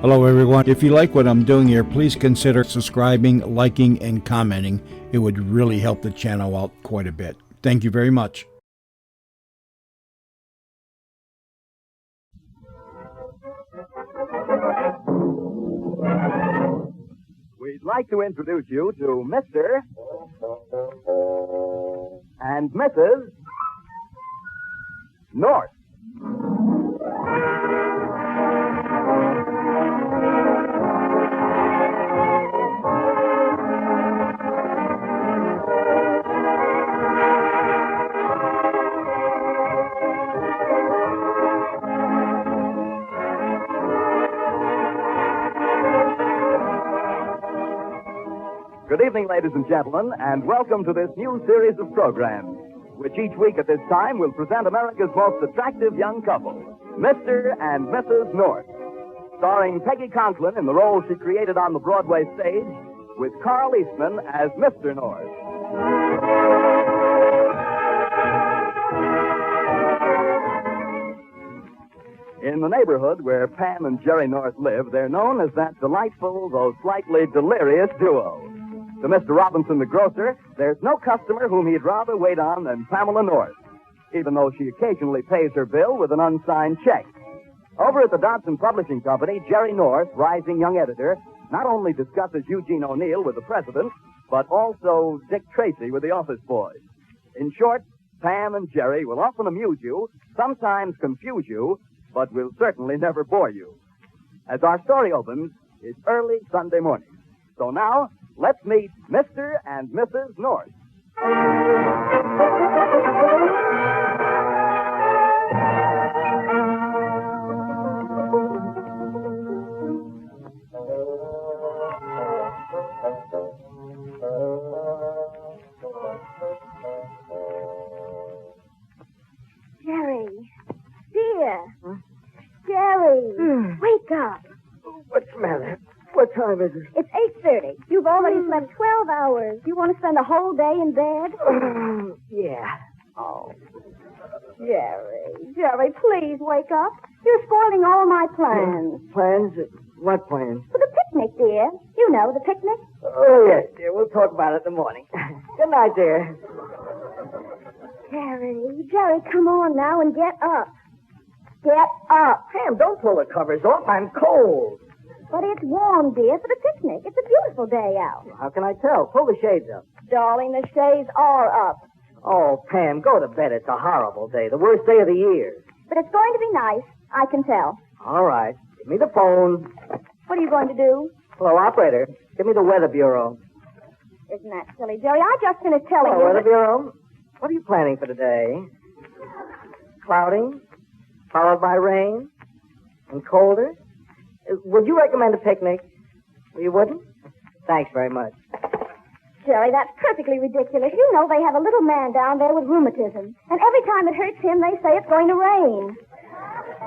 Hello, everyone. If you like what I'm doing here, please consider subscribing, liking, and commenting. It would really help the channel out quite a bit. Thank you very much. We'd like to introduce you to Mr. and Mrs. North. Good evening, ladies and gentlemen, and welcome to this new series of programs, which each week at this time will present America's most attractive young couple, Mr. and Mrs. North, starring Peggy Conklin in the role she created on the Broadway stage, with Carl Eastman as Mr. North. In the neighborhood where Pam and Jerry North live, they're known as that delightful, though slightly delirious duo. To Mr. Robinson, the grocer, there's no customer whom he'd rather wait on than Pamela North, even though she occasionally pays her bill with an unsigned check. Over at the Dodson Publishing Company, Jerry North, rising young editor, not only discusses Eugene O'Neill with the president, but also Dick Tracy with the office boys. In short, Pam and Jerry will often amuse you, sometimes confuse you, but will certainly never bore you. As our story opens, it's early Sunday morning. So now, let's meet Mr. and Mrs. North. Jerry. Dear. Jerry. Wake up. What's the matter? What time is it? It's 8:30. You've already slept 12 hours. You want to spend a whole day in bed? Yeah. Oh. Jerry, please wake up. You're spoiling all my plans. Plans? What plans? For the picnic, dear. You know, the picnic. Oh, yes, dear. We'll talk about it in the morning. Good night, dear. Jerry, come on now and get up. Get up. Pam, don't pull the covers off. I'm cold. But it's warm, dear, for the picnic. It's a beautiful day out. How can I tell? Pull the shades up. Darling, the shades are up. Oh, Pam, go to bed. It's a horrible day. The worst day of the year. But it's going to be nice. I can tell. All right. Give me the phone. What are you going to do? Hello, operator. Give me the Weather Bureau. Isn't that silly, Jerry? I just finished telling Hello, you. Weather Bureau. What are you planning for today? Cloudy, followed by rain, and colder? Would you recommend a picnic? You wouldn't? Thanks very much. Jerry, that's perfectly ridiculous. You know they have a little man down there with rheumatism. And every time it hurts him, they say it's going to rain.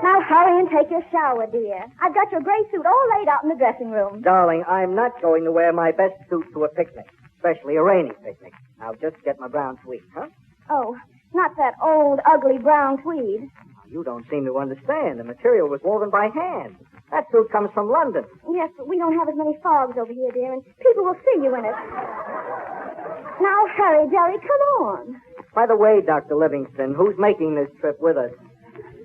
Now hurry and take your shower, dear. I've got your gray suit all laid out in the dressing room. Darling, I'm not going to wear my best suit to a picnic, especially a rainy picnic. I'll just get my brown tweed, huh? Oh, not that old, ugly brown tweed. You don't seem to understand. The material was woven by hand. That suit comes from London. Yes, but we don't have as many fogs over here, dear, and people will see you in it. Now hurry, Jerry, come on. By the way, Dr. Livingston, who's making this trip with us?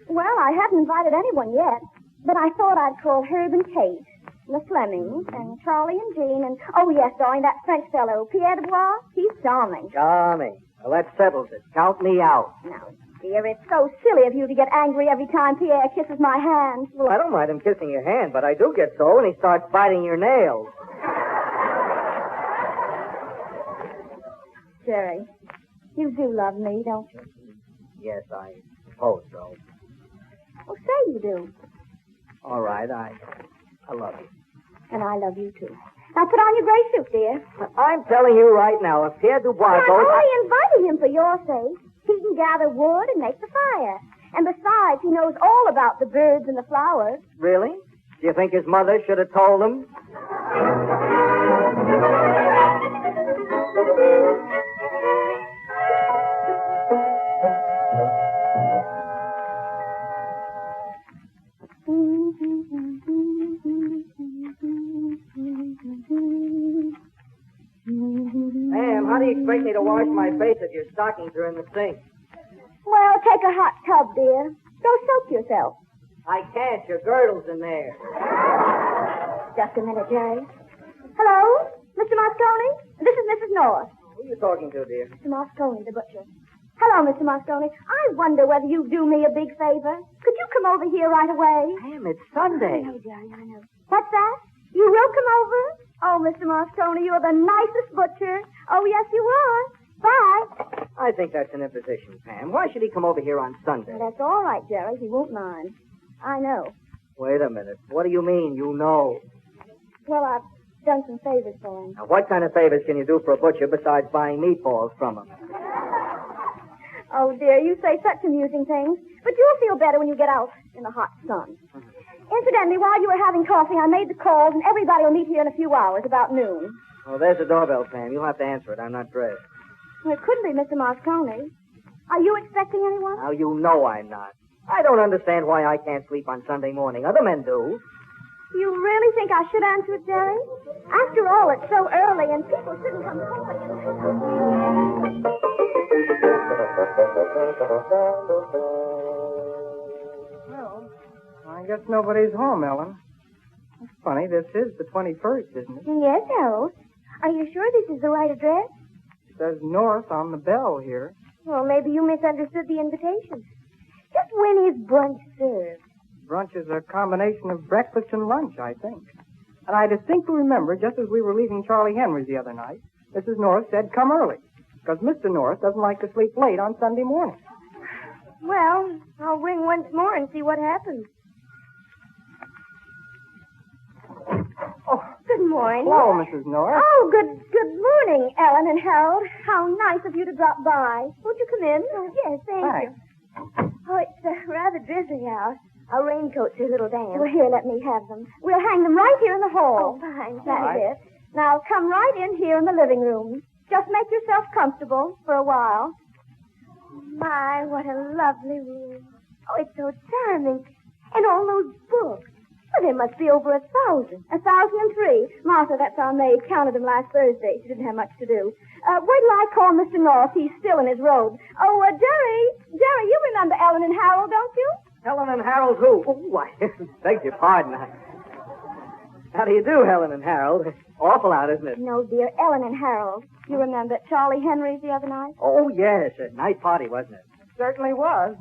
Well, I haven't invited anyone yet, but I thought I'd call Herb and Kate, the Flemings, and Charlie and Jean, and, oh, yes, darling, that French fellow, Pierre Dubois, he's charming. Charming. Well, that settles it. Count me out. Now, dear, it's so silly of you to get angry every time Pierre kisses my hand. Well, I don't mind him kissing your hand, but I do get so when he starts biting your nails. Jerry, you do love me, don't you? Yes, I suppose so. Well, say you do. All right, I love you. And I love you, too. Now, put on your gray suit, dear. I'm telling you right now, if Pierre Dubois I've goes... only invited him for your sake. He can gather wood and make the fire. And besides, he knows all about the birds and the flowers. Really? Do you think his mother should have told him? How do you expect me to wash my face if your stockings are in the sink? Well, take a hot tub, dear. Go soak yourself. I can't. Your girdle's in there. Just a minute, Jerry. Hello? Mr. Moscone? This is Mrs. North. Who are you talking to, dear? Mr. Moscone, the butcher. Hello, Mr. Moscone. I wonder whether you'd do me a big favor. Could you come over here right away? Pam, it's Sunday. I know, Jerry, I know. What's that? You will come over? Oh, Mr. Moscone, you're the nicest butcher. Oh, yes, you are. Bye. I think that's an imposition, Pam. Why should he come over here on Sunday? Well, that's all right, Jerry. He won't mind. I know. Wait a minute. What do you mean, you know? Well, I've done some favors for him. Now, what kind of favors can you do for a butcher besides buying meatballs from him? Oh, dear, you say such amusing things. But you'll feel better when you get out in the hot sun. Incidentally, while you were having coffee, I made the calls, and everybody will meet here in a few hours, about noon. Oh, there's the doorbell, Pam. You'll have to answer it. I'm not dressed. Well, it couldn't be Mr. Moscone. Are you expecting anyone? Now, you know I'm not. I don't understand why I can't sleep on Sunday morning. Other men do. You really think I should answer it, Jerry? After all, it's so early, and people shouldn't come calling. Well, I guess nobody's home, Ellen. It's funny, this is the 21st, isn't it? Yes, Harold. Are you sure this is the right address? It says north on the bell here. Well, maybe you misunderstood the invitation. Just when is brunch served? Brunch is a combination of breakfast and lunch, I think. And I distinctly remember, just as we were leaving Charlie Henry's the other night, Mrs. North said, come early, because Mr. North doesn't like to sleep late on Sunday morning. Well, I'll ring once more and see what happens. Oh, Good morning. hello, Mrs. North. Oh, good morning, Ellen and Harold. How nice of you to drop by. Won't you come in? Oh, yes, thank Thanks. you. Oh, it's rather drizzly out. Our raincoats are a little damp. Well, here, let me have them. We'll hang them right here in the hall. Oh, fine. That's Right. it. Now, come right in here in the living room. Just make yourself comfortable for a while. My, what a lovely room. Oh, it's so charming. And all those books. Well, there must be over 1,000. 1,003. Martha, that's our maid, counted them last Thursday. She didn't have much to do. Wait till I call Mr. North. He's still in his robe. Oh, Jerry. Jerry, you remember Ellen and Harold, don't you? Helen and Harold who? Oh, I beg your pardon. How do you do, Helen and Harold? Awful out, isn't it? No, dear, Ellen and Harold. You remember at Charlie Henry's the other night? Oh, yes. A nice party, wasn't it? Certainly was.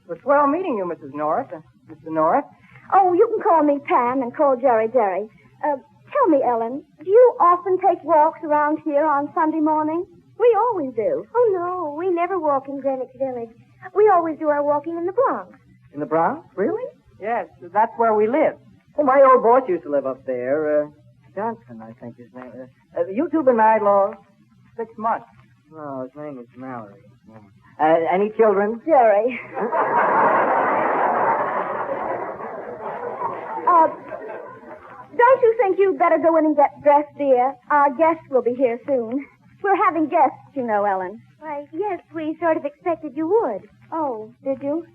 It was swell meeting you, Mrs. North. Mr. North. Oh, you can call me Pam and call Jerry Jerry. Tell me, Ellen, do you often take walks around here on Sunday morning? We always do. Oh, no, we never walk in Greenwich Village. We always do our walking in the Bronx. In the Bronx? Really? Yes, that's where we live. Oh, my old boss used to live up there. Johnson, I think his name. You two been married long? 6 months. Oh, his name is Mallory. Any children? Jerry. Don't you think you'd better go in and get dressed, dear? Our guests will be here soon. We're having guests, you know, Ellen. Why, yes, we sort of expected you would. Oh, did you?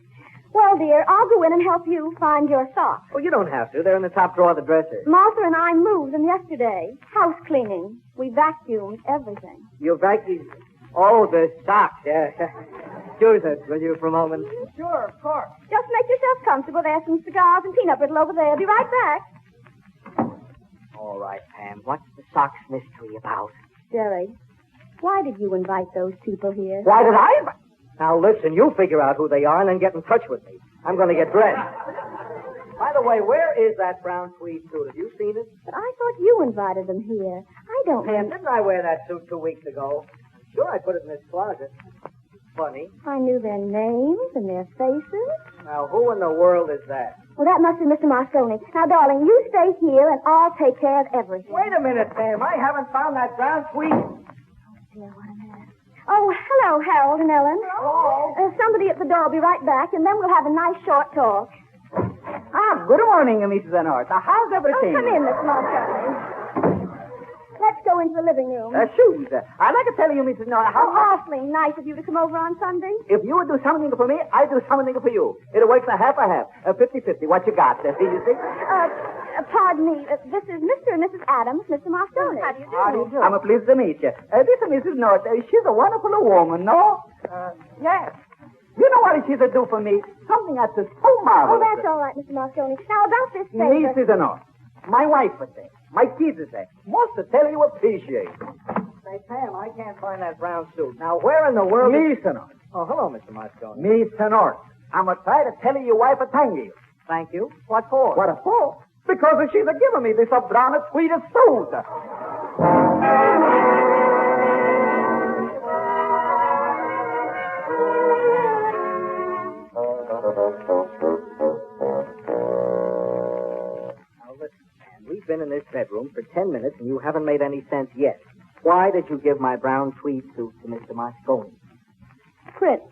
Well, dear, I'll go in and help you find your socks. Oh, you don't have to. They're in the top drawer of the dresser. Martha and I moved them yesterday. House cleaning. We vacuumed everything. You vacuum. Oh, the socks, yeah. Excuse us, will you, for a moment? Sure, of course. Just make yourself comfortable. There's some cigars and peanut brittle over there. Be right back. All right, Pam. What's the socks mystery about? Jerry, why did you invite those people here? Why did I? Now, listen, you figure out who they are and then get in touch with me. I'm going to get dressed. By the way, where is that brown tweed suit? Have you seen it? But I thought you invited them here. I don't Pam, know. didn't I wear that suit 2 weeks ago? I'm sure I put it in this closet. Funny. I knew their names and their faces. Now, who in the world is that? Well, that must be Mr. Moscone. Now, darling, you stay here and I'll take care of everything. Wait a minute, Pam. I haven't found that brown tweed. Dear, what a mess. Oh, hello, Harold and Ellen. Hello. Somebody at the door will be right back, and then we'll have a nice short talk. Good morning, Mrs. North. How's Oh, everything? come in, Miss Moscone. let's go into the living room. Shoes. I'd like to tell you, Mrs. Norris, How awfully nice of you to come over on Sunday. if you would do something for me, I'd do something for you. It works a half. 50-50. What you got? You see? Pardon me. This is Mr. and Mrs. Adams, Mr. Moscone. How do you do? How do you do? I'm pleased to meet you. This is Mrs. Norris. She's a wonderful woman, no? Yes. You know what she's do for me? Something that's so Oh, marvelous. that's all right, Mr. Moscone. Now, about this favor. Mrs. Norris. My wife would say. My kids would say. Most to tell you appreciate. Say, Pam, I can't find that brown suit. Now, where in the world is... Listen, Norris. Oh, hello, Mr. Moscone. Mr. Norris. I'm a try to tell you your wife a thank you. Thank you. What for? What a for? Because she's a giving me this brown sweetest suit. Now, listen, Pam, we've been in this bedroom for 10 minutes, and you haven't made any sense yet. Why did you give my brown tweed suit to Mr. Moscone? Prince.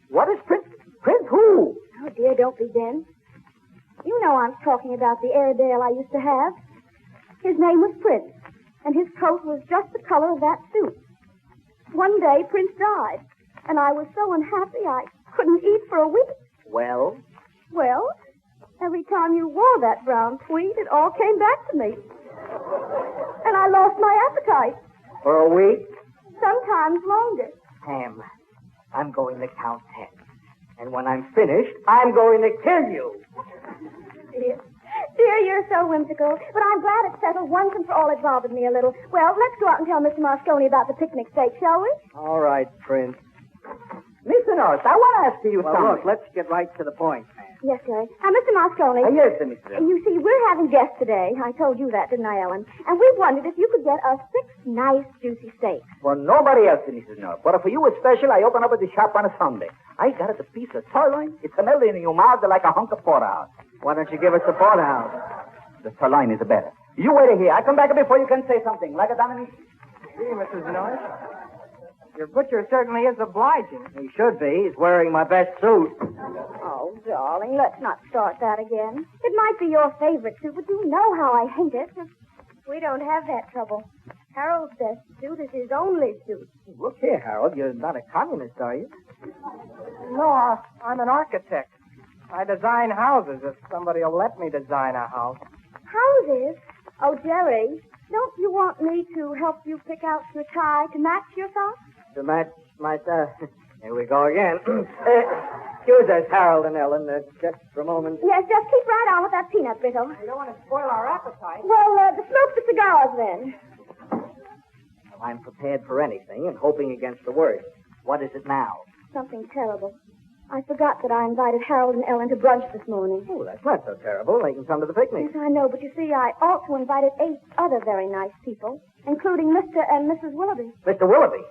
What is Prince? Prince who? Oh, dear, don't begin. You know I'm talking about the Airedale I used to have. His name was Prince, and his coat was just the color of that suit. One day, Prince died, and I was so unhappy I couldn't eat for a week. Well? Well, every time you wore that brown tweed, it all came back to me. And I lost my appetite. For a week? Sometimes longer. Pam, I'm going to count 10. And when I'm finished, I'm going to kill you. Dear, you're so whimsical. But I'm glad it's settled once and for all. It bothered me a little. Well, let's go out and tell Mr. Moscone about the picnic steak, shall we? All right, Prince. Mr. Norris, I want to ask you Well, something. look, let's get right to the point, Pam. Yes, Jerry. Mr. Moscone. Yes, Mr. You see, we're having guests today. I told you that, didn't I, Ellen? And we wondered if you could get us 6 nice, juicy steaks. For nobody else, Mrs. Norris. But for you especially, I open up at the shop on a Sunday. I got us a piece of sirloin. It's a melody in your mouth like a hunk of porterhouse. Why don't you give us the porterhouse? The sirloin is better. You wait here. I come back before you can say something. Like a Dominic. Gee, Mrs. Norris. Your butcher certainly is obliging. He should be. He's wearing my best suit. Oh, darling, let's not start that again. It might be your favorite suit, but you know how I hate it. We don't have that trouble. Harold's best suit is his only suit. Look here, Harold. You're not a communist, are you? No, I'm an architect. I design houses if somebody will let me design a house. Houses? Oh, Jerry, don't you want me to help you pick out your tie to match your socks? To match my... Here we go again. Excuse us, Harold and Ellen, just for a moment. Yes, just keep right on with that peanut brittle. You don't want to spoil our appetite. Well, smoke the cigars then. Well, I'm prepared for anything and hoping against the worst. What is it now? Something terrible. I forgot that I invited Harold and Ellen to brunch this morning. Oh, that's not so terrible. They can come to the picnic. Yes, I know, but you see, I also invited 8 other very nice people, including Mr. and Mrs. Willoughby. Mr. Willoughby?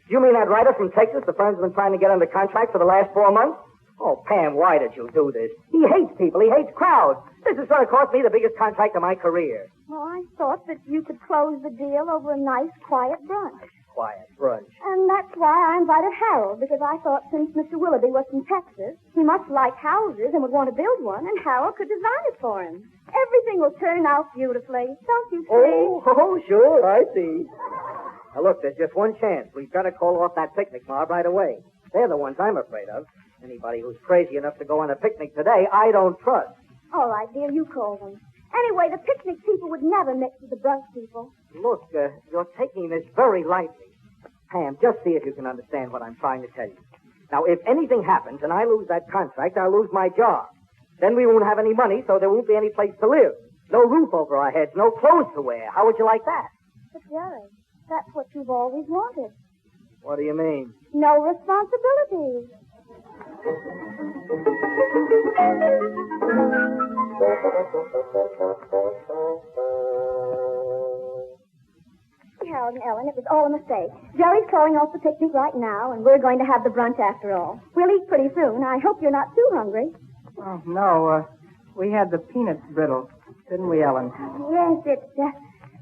You mean that writer from Texas the firm's been trying to get under contract for the last 4 months? Oh, Pam, why did you do this? He hates people. He hates crowds. This is going to cost me the biggest contract of my career. Well, I thought that you could close the deal over a nice, quiet brunch. Quiet brunch. And that's why I invited Harold, because I thought since Mr. Willoughby was from Texas, he must like houses and would want to build one, and Harold could design it for him. Everything will turn out beautifully. Don't you see? Oh, sure, I see. Now, look, there's just one chance. We've got to call off that picnic mob right away. They're the ones I'm afraid of. Anybody who's crazy enough to go on a picnic today, I don't trust. All right, dear, you call them. Anyway, the picnic people would never mix with the brunch people. Look, you're taking this very lightly. Pam, just see if you can understand what I'm trying to tell you. Now, if anything happens and I lose that contract, I'll lose my job. Then we won't have any money, so there won't be any place to live. No roof over our heads, no clothes to wear. How would you like that? But, Jerry, that's what you've always wanted. What do you mean? No responsibilities. Harold and Ellen, it was all a mistake. Jerry's calling off the picnic right now, and we're going to have the brunch after all. We'll eat pretty soon. I hope you're not too hungry. Oh, no, we had the peanut brittle, didn't we, Ellen? Yes, it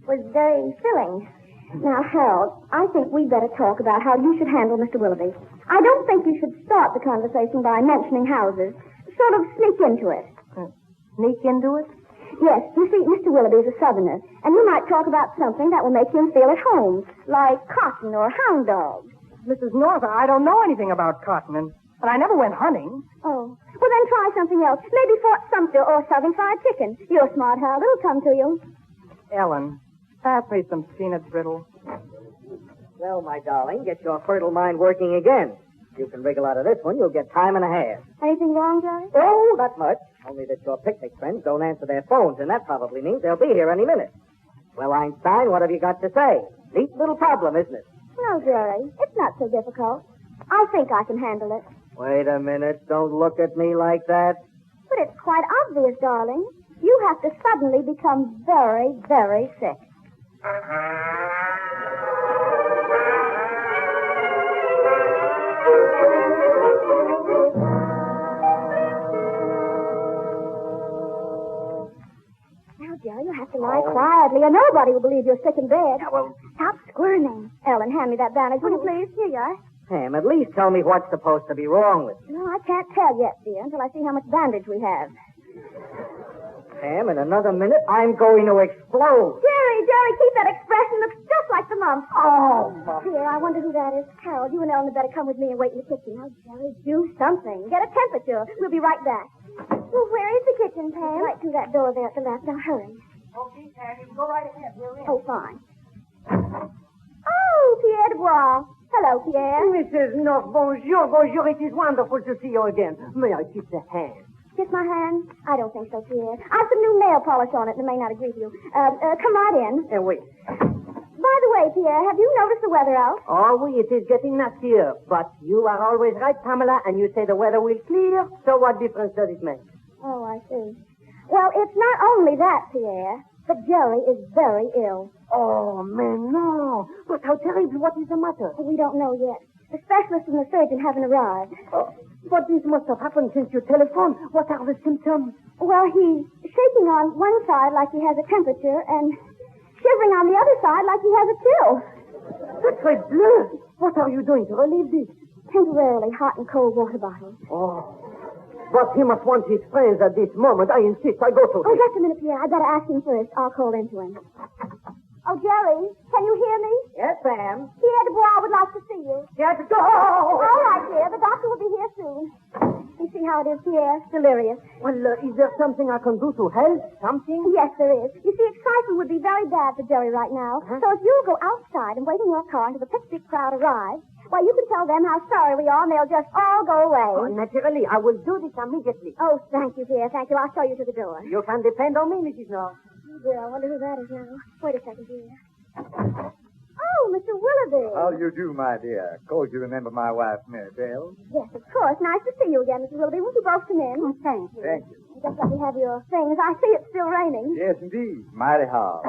was very filling. Now, Harold, I think we'd better talk about how you should handle Mr. Willoughby. I don't think you should start the conversation by mentioning houses. Sort of sneak into it. Sneak into it? Yes, you see, Mr. Willoughby is a Southerner, and you might talk about something that will make him feel at home, like cotton or hound dogs. Mrs. North, I don't know anything about cotton, and I never went hunting. Oh. Well, then try something else. Maybe Fort Sumter or Southern Fried Chicken. You're smart, Hal. It'll come to you. Ellen, pass me some peanut brittle. Well, my darling, get your fertile mind working again. If you can wriggle out of this one, you'll get time and a half. Anything wrong, Jerry? Oh, not much. Only that your picnic friends don't answer their phones, and that probably means they'll be here any minute. Well, Einstein, what have you got to say? Neat little problem, isn't it? No, Jerry. It's not so difficult. I think I can handle it. Wait a minute. Don't look at me like that. But it's quite obvious, darling. You have to suddenly become very, very sick. Now, Jerry, you have to lie quietly, or nobody will believe you're sick in bed. Stop squirming. Ellen, hand me that bandage, will you please? Here you are. Pam, at least tell me what's supposed to be wrong with you. No, I can't tell yet, dear, until I see how much bandage we have. Pam, in another minute, I'm going to explode. Jerry, keep that expression. Looks just like the mumps. Oh, Mom. Dear, I wonder who that is. Carol, you and Ellen had better come with me and wait in the kitchen. Now, Jerry, do something. Get a temperature. We'll be right back. Well, where is the kitchen, Pam? Right through that door there at the left. Now, hurry. Okay, Pam, you can go right ahead. We're in. Oh, fine. Oh, Pierre Dubois. Hello, Pierre. Mrs. North, bonjour, bonjour. It is wonderful to see you again. May I kiss the hand? Kiss my hand? I don't think so, Pierre. I've some new nail polish on it and it may not agree with you. Come right in. Wait. By the way, Pierre, have you noticed the weather out? Oh, oui, it is getting nastier. But you are always right, Pamela, and you say the weather will clear. So what difference does it make? Oh, I see. Well, it's not only that, Pierre, but Jerry is very ill. Oh, man, no. But how terrible. What is the matter? We don't know yet. The specialist and the surgeon haven't arrived. But this must have happened since you telephoned. What are the symptoms? Well, he's shaking on one side like he has a temperature and shivering on the other side like he has a chill. Sacre bleu. What are you doing to relieve this? Temporarily hot and cold water bottles. Oh. But he must want his friends at this moment. I insist. I go to Oh, him. just a minute, Pierre. I better ask him first. I'll call into him. Oh, Jerry, can you hear me? Yes, Pam. Pierre Dubois would like to see you. Yes, go! All right, Pierre. The doctor will be here soon. You see how it is, Pierre? Delirious. Well, is there something I can do to help? Something? Yes, there is. You see, excitement would be very bad for Jerry right now. So if you'll go outside and wait in your car until the picnic crowd arrives, well, you can tell them how sorry we are, and they'll just all go away. Oh, naturally. I will do this immediately. Oh, thank you, Pierre. Thank you. I'll show you to the door. You can depend on me, Mrs. North. Oh, dear, I wonder who that is now. Wait a second, dear. Oh, Mr. Willoughby. How do you do, my dear? Of course you remember my wife, Mary Bell. Yes, of course. Nice to see you again, Mr. Willoughby. Won't you both come in? Oh, thank you. Thank you. Just let me have your things. I see it's still raining. Yes, indeed. Mighty hard.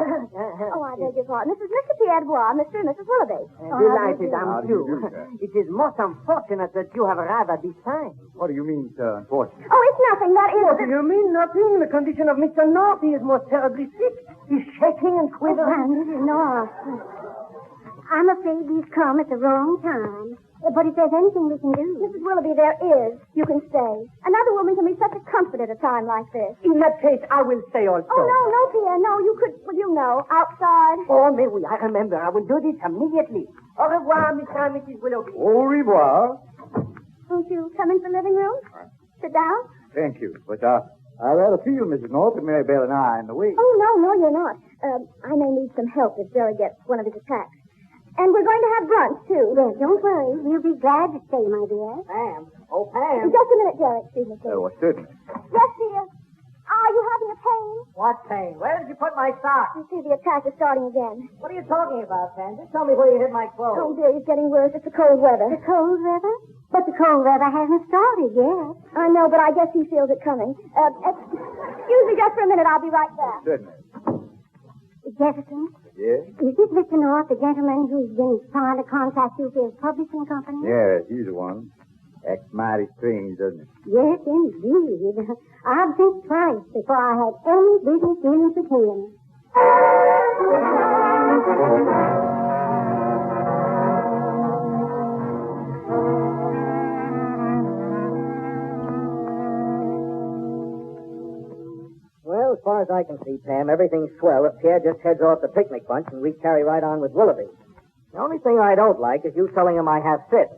Oh, I beg your pardon. This is Mr. Pierre Dubois, Mr. and Mrs. Willoughby. Delighted, How I'm do you too. do, sir? It is most unfortunate that you have arrived at this time. What do you mean, sir? Unfortunate. Oh, it's nothing. That is... What do you mean, nothing? The condition of Mr. North, he is most terribly sick. He's shaking and quivering. Mrs. North. I'm afraid we've come at the wrong time. But if there's anything we can do... Mrs. Willoughby, there is. You can stay. Another woman can be such a comfort at a time like this. In that case, I will stay also. Oh, no, Pierre. No, you could... Well, you know, outside. Oh, mais oui, I remember. I will do this immediately. Au revoir, Mr. and Mrs. Willoughby. Au revoir. Won't you come into the living room? Sit down. Thank you. But, I rather feel, Mrs. North, that Mary Bell and I in the way. Oh, no, you're not. I may need some help if Jerry gets one of his attacks. And we're going to have brunch, too. Well, don't worry. We'll be glad to stay, my dear. Pam. Oh, Pam. Just a minute, Jerry. Excuse me, please. Oh, certainly. Yes, dear. Are you having a pain? What pain? Where did you put my sock? You see, the attack is starting again. What are you talking about, Pam? Just tell me where you hid my clothes. Oh, dear, it's getting worse. It's the cold weather. The cold weather? But the cold weather hasn't started yet. I know, but I guess he feels it coming. Excuse me just for a minute. I'll be right back. Certainly. Jefferson? Yes? Is this Mr. North, the gentleman who's been trying to contact you for his publishing company? Yes, he's the one. Acts mighty strange, doesn't it? Yes, indeed. I've think twice before I had any business dealings with him. Well, as far as I can see, Pam, everything's swell if Pierre just heads off the picnic bunch and we carry right on with Willoughby. The only thing I don't like is you telling him I have fits.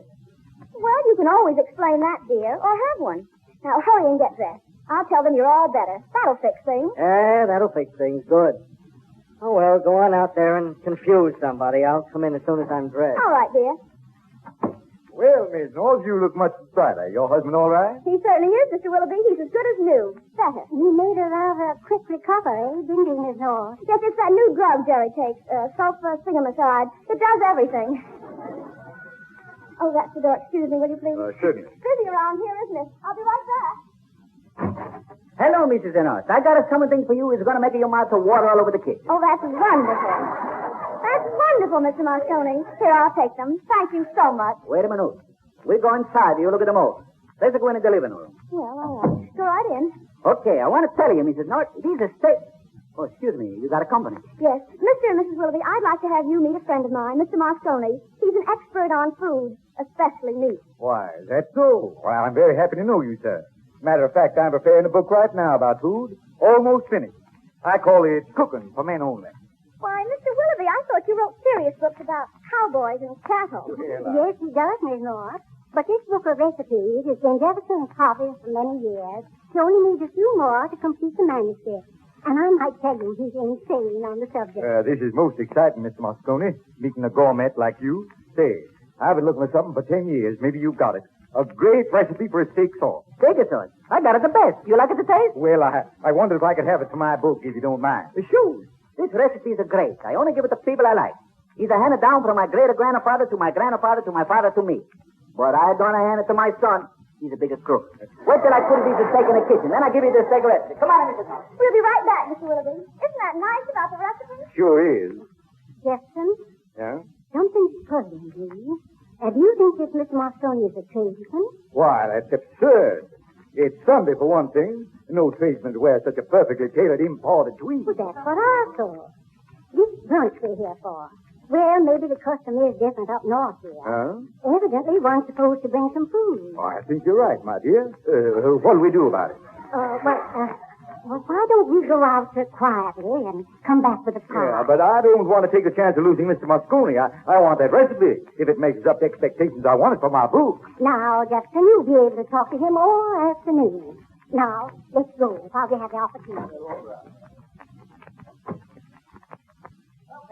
Well, you can always explain that, dear, or have one. Now, hurry and get dressed. I'll tell them you're all better. That'll fix things. Yeah, that'll fix things. Good. Oh, well, go on out there and confuse somebody. I'll come in as soon as I'm dressed. All right, dear. Well, Miss North, you look much brighter. Your husband all right? He certainly is, Mr. Willoughby. He's as good as new. Better. He made a rather quick recovery, didn't he, Miss North? Yes, it's that new drug Jerry takes, sulfur-singamicide. It does everything. Oh, that's the door. Excuse me, will you please? Certainly. Busy around here, isn't it? I'll be right back. Hello, Mrs. Ennis. I got a something for you. It's going to make your mouth to water all over the kitchen. Oh, that's wonderful. That's wonderful, Mr. Moscone. Here, I'll take them. Thank you so much. Wait a minute. We go inside. You look at them all. Let's go in the living room. Well, all right. Go right in. Okay, I want to tell you, Mrs. North, these are Oh, excuse me. You got a company. Yes. Mr. and Mrs. Willoughby, I'd like to have you meet a friend of mine, Mr. Moscone. He's an expert on food, especially meat. Why, is that so? Well, I'm very happy to know you, sir. Matter of fact, I'm preparing a book right now about food. Almost finished. I call it Cooking for Men Only. Why, Mr. Willoughby, I thought you wrote serious books about cowboys and cattle. Yes, he does, Miss North. But this book of recipes has been Jefferson's hobby for many years. He only needs a few more to complete the manuscript. And I might tell you he's insane on the subject. This is most exciting, Mr. Moscone. Meeting a gourmet like you. Say, I've been looking for something for 10 years. Maybe you've got it. A great recipe for a steak sauce. Take it, son. I got it the best. You like it to taste? Well, I wondered if I could have it for my book, if you don't mind. Sure. These recipes are great. I only give it to people I like. Either hand it down from my great-grandfather to my grandfather to my father to me. But I don't hand it to my son. He's the biggest crook. Wait till I put these steak in the kitchen. Then I give you the steak recipe. Come on, Mrs. North. We'll be right back, Mr. Willoughby. Isn't that nice about the recipe? Sure is. Jefferson, Yeah? something's puzzling me. Do you think this Miss Moscone is a tradesman? Why, that's absurd. It's Sunday, for one thing. No tradesman to wear such a perfectly tailored imported tweed. Well, that's what I thought. This brunch we're here for. Well, maybe the custom is different up north here. Huh? Evidently, one's supposed to bring some food. Oh, I think you're right, my dear. What'll we do about it? Well, why don't we go out quietly and come back with a pie? Yeah, but I don't want to take a chance of losing Mr. Moscone. I want that recipe. If it measures up to expectations, I want it for my book. Now, Jefferson, you'll be able to talk to him all afternoon. Now, let's go while we have the opportunity.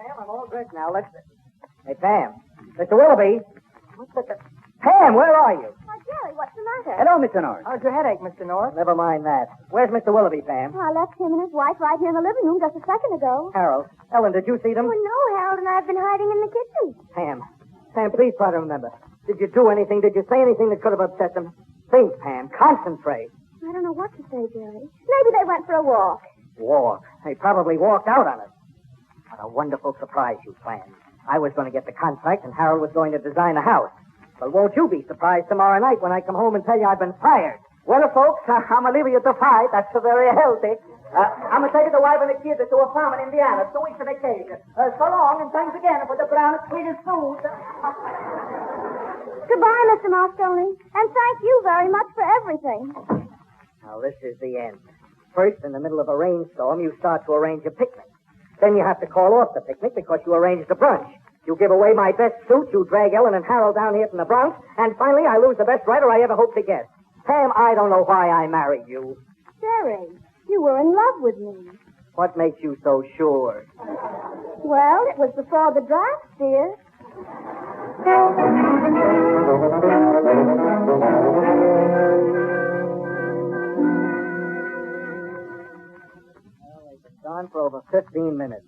Pam, I'm all dressed now. Let's... Hey, Pam. Mr. Willoughby. Pam, where are you? Why, Jerry, what's the matter? Hello, Mr. North. How's your headache, Mr. North? Never mind that. Where's Mr. Willoughby, Pam? I left him and his wife right here in the living room just a second ago. Harold. Ellen, did you see them? Oh, no, Harold and I have been hiding in the kitchen. Pam, please try to remember. Did you do anything? Did you say anything that could have upset them? Think, Pam. Concentrate. I don't know what to say, Jerry. Maybe they went for a walk. Walk. They probably walked out on us. What a wonderful surprise you planned. I was going to get the contract, and Harold was going to design a house. But won't you be surprised tomorrow night when I come home and tell you I've been fired? Well, folks, I'm going to leave you to fight. That's very healthy. I'm going to take the wife and the kids to a farm in Indiana, 2 weeks on vacation. So long, and thanks again for the brown and sweetest food. Goodbye, Mr. Moscone. And thank you very much for everything. Now, this is the end. First, in the middle of a rainstorm, you start to arrange a picnic. Then you have to call off the picnic because you arranged the brunch. You give away my best suit, you drag Ellen and Harold down here from the Bronx, and finally I lose the best writer I ever hoped to get. Pam, I don't know why I married you. Jerry, you were in love with me. What makes you so sure? Well, it was before the draft, dear. Well, they've been gone for over 15 minutes.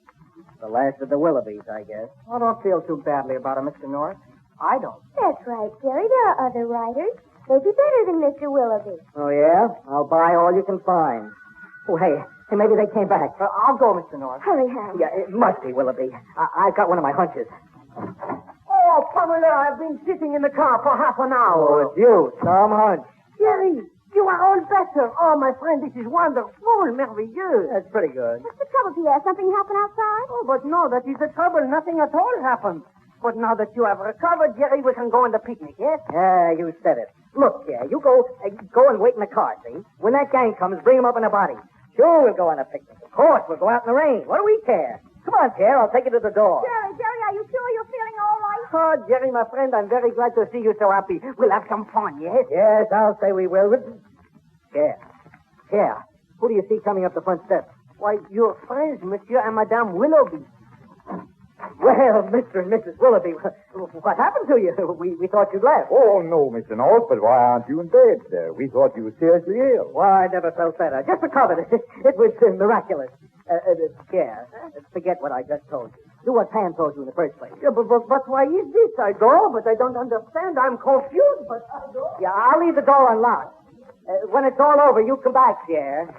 The last of the Willoughbys, I guess. Oh, don't feel too badly about it, Mr. North. I don't. That's right, Jerry. There are other writers. They'd be better than Mr. Willoughby. Oh, yeah? I'll buy all you can find. Oh, hey, maybe they came back. I'll go, Mr. North. Hurry, Harold. Yeah, it must be Willoughby. I've got one of my hunches. Oh, Pamela, I've been sitting in the car for half an Oh, hour. it's you, Tom Hunt. Jerry, you are all better. Oh, my friend, this is wonderful, merveilleux. That's pretty good. What's the trouble, Pierre? Something happened outside? Oh, but no, that is the trouble. Nothing at all happened. But now that you have recovered, Jerry, we can go on the picnic, yes? Yeah, you said it. Look, yeah, you go and wait in the car, see? When that gang comes, bring them up in a body. Sure, we'll go on a picnic. Of course, we'll go out in the rain. What do we care? Come on, Pierre. I'll take you to the door. Jerry, are you sure you're feeling all right? Oh, Jerry, my friend, I'm very glad to see you so happy. We'll have some fun, yes? Yes, I'll say we will. Pierre. Pierre, who do you see coming up the front steps? Why, your friends, Monsieur and Madame Willoughby. Well, Mr. and Mrs. Willoughby, what happened to you? We thought you'd left. Oh, no, Mr. North, but why aren't you in bed, sir? We thought you were seriously ill. Why, I never felt better. Just recovered. It was miraculous. Pierre, forget what I just told you. Do what Pam told you in the first place. Yeah, but why is this? I go, but I don't understand. I'm confused, but I go. Yeah, I'll leave the door unlocked. When it's all over, you come back, Pierre.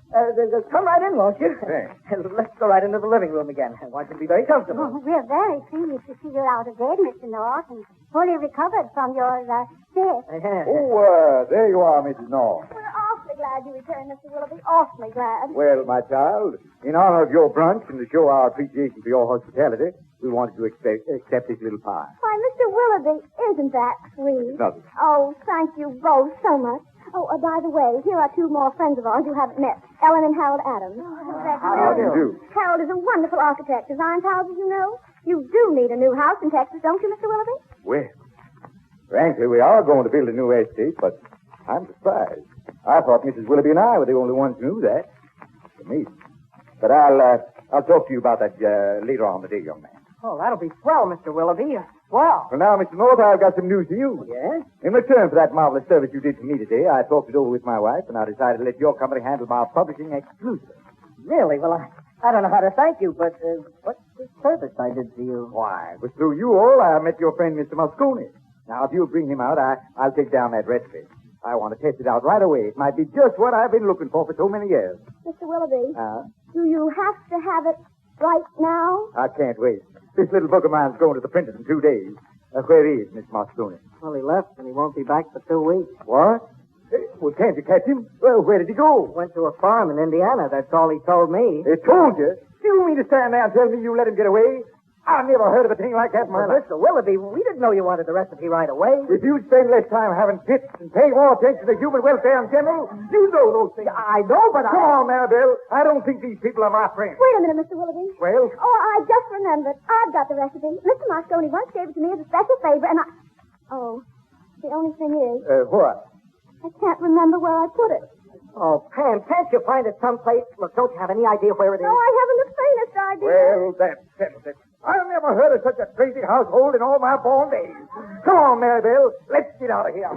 Come right in, won't you? Thanks. Let's go right into the living room again. I want you to be very comfortable. Oh, we're very pleased to see you're out of bed, Mr. North, and fully recovered from your fit. Oh, there you are, Mrs. North. We're awfully glad you returned, Mr. Willoughby. Awfully glad. Well, my child, in honor of your brunch and to show our appreciation for your hospitality, we wanted to accept this little pie. Why, Mr. Willoughby, isn't that sweet? Nothing. Oh, thank you both so much. Oh, by the way, here are two more friends of ours you haven't met, Ellen and Harold Adams. How do you do? Harold is a wonderful architect, designs houses, you know. You do need a new house in Texas, don't you, Mr. Willoughby? Well, frankly, we are going to build a new estate, but I'm surprised. I thought Mrs. Willoughby and I were the only ones who knew that. For me. But I'll talk to you about that later on in the day, young man. Oh, that'll be swell, Mr. Willoughby. Swell. Well, now, Mr. North, I've got some news for you. Yes? In return for that marvelous service you did for me today, I talked it over with my wife, and I decided to let your company handle my publishing exclusively. Really? Well, I don't know how to thank you, but what's the service I did for you? Why, it was through you all I met your friend, Mr. Moscone. Now, if you'll bring him out, I'll take down that recipe. I want to test it out right away. It might be just what I've been looking for so many years. Mr. Willoughby, do you have to have it right now? I can't wait. This little book of mine's going to the printers in 2 days. Where is Miss Moscone? Well, he left, and he won't be back for 2 weeks. What? Well, can't you catch him? Well, where did he go? Went to a farm in Indiana. That's all he told me. He told you? Do you mean to stand there and tell me you let him get away? I never heard of a thing like that in my life. Mr. Willoughby, we didn't know you wanted the recipe right away. If you'd spend less time having fits and pay more attention to human welfare in general, you know those things. I know, but Come on, Maribel. I don't think these people are my friends. Wait a minute, Mr. Willoughby. Well? Oh, I just remembered. I've got the recipe. Mr. Moscone once gave it to me as a special favor, and I... Oh, the only thing is, What? I can't remember where I put it. Oh, Pam, can't you find it someplace? Look, don't you have any idea where it is? No, I haven't the faintest idea. Well, that settles it. I've never heard of such a crazy household in all my born days. Come on, Maribel. Let's get out of here.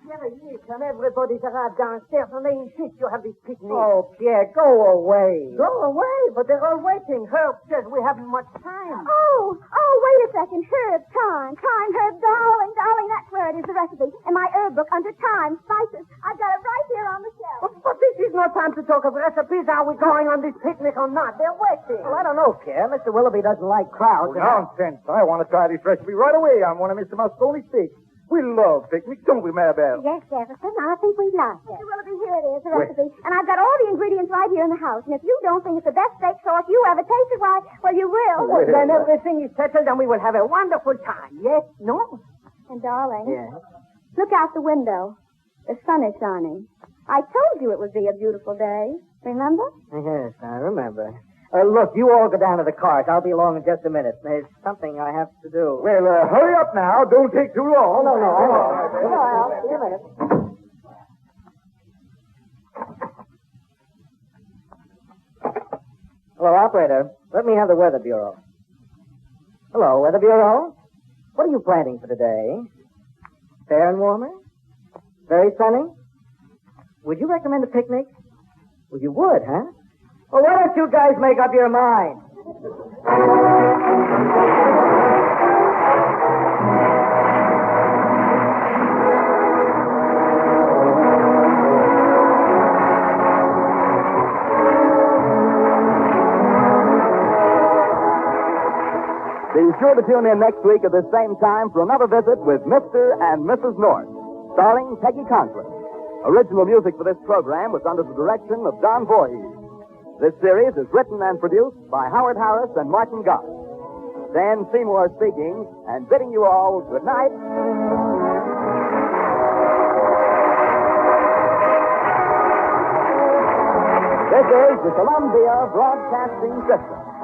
Jerry, listen, everybody's arrived downstairs, and they insist you have this picnic. Oh, Pierre, go away. Go away, but they're all waiting. Herb says we haven't much time. Oh, wait a second. Herb, thyme, herb, darling, that's where it is, the recipe. In my herb book under thyme, spices. I've got it right here on the shelf. But this is no time to talk of recipes. Are we going on this picnic or not? They're waiting. Well, I don't know, Pierre. Mr. Willoughby doesn't like crowds. Nonsense. I want to try this recipe right away on one of Mr. Moscone's steaks. We love picnics, don't we, Maribel? Yes, Jefferson, I think we love it. Mr. Willoughby, here it is, the recipe. And I've got all the ingredients right here in the house. And if you don't think it's the best steak sauce you ever tasted, why, well, you will. Well, then everything is settled, and we will have a wonderful time. Yes? No? And, darling, Yes. look out the window. The sun is shining. I told you it would be a beautiful day. Remember? Yes, I remember. Look, you all go down to the cars. I'll be along in just a minute. There's something I have to do. Well, hurry up now. Don't take too long. No, I'll see you in a minute. Hello, operator. Let me have the Weather Bureau. Hello, Weather Bureau. What are you planning for today? Fair and warmer? Very sunny? Would you recommend a picnic? Well, you would, huh? Well, why don't you guys make up your mind? Be sure to tune in next week at the same time for another visit with Mr. and Mrs. North, starring Peggy Conklin. Original music for this program was under the direction of Don Voorhees. This series is written and produced by Howard Harris and Martin Goss. Dan Seymour speaking and bidding you all good night. is the Columbia Broadcasting System.